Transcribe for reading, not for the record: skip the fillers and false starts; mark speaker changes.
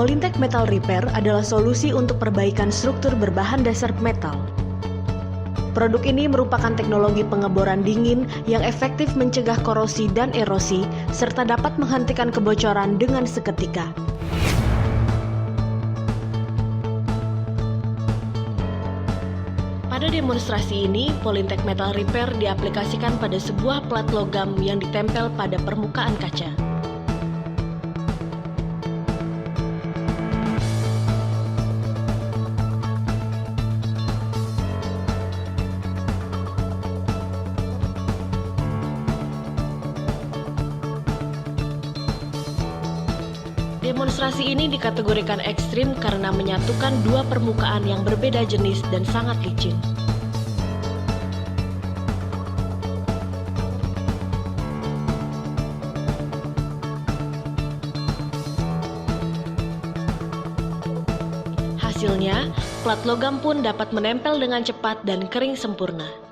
Speaker 1: Polytech Metal Repair adalah solusi untuk perbaikan struktur berbahan dasar metal. Produk ini merupakan teknologi pengeboran dingin yang efektif mencegah korosi dan erosi, serta dapat menghentikan kebocoran dengan seketika. Pada demonstrasi ini, Polytech Metal Repair diaplikasikan pada sebuah plat logam yang ditempel pada permukaan kaca. Demonstrasi ini dikategorikan ekstrim karena menyatukan dua permukaan yang berbeda jenis dan sangat licin. Hasilnya, plat logam pun dapat menempel dengan cepat dan kering sempurna.